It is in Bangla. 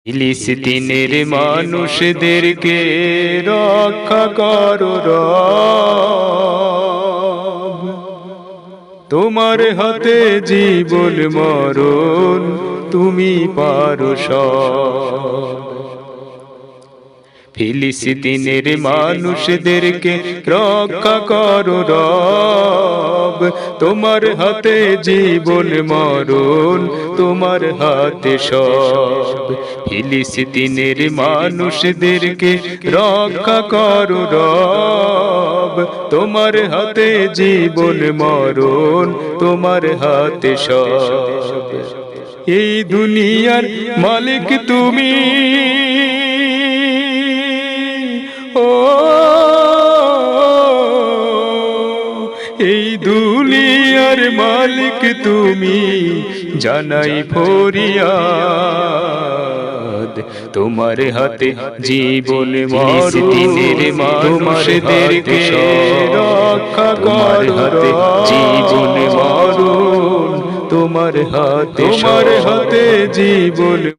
ফিলিস্তিনের মানুষদেরকে রক্ষা করো রব, তোমার হাতে জীবন মরণ, তুমি পারো সব। ফিলিস্তিনের মানুষদেরকে রক্ষা করো রব, তোমার হাতে জীবন মরণ, তোমার হাতে সব। ফিলিস্তিনের মানুষদেরকে রক্ষা করো রব, তোমার হাতে জীবন মরণ, তোমার হাতে সব। এই দুনিয়ার মালিক তুমি, ও এই দুনিয়ার মালিক তুমি, জানাই ফরিয়াদ, তোমার হাতে জীবন ফিলিস্তিনের মানুষদেরকে রক্ষা করো রব, জীবন মরণ তোমার হাতে জীবন।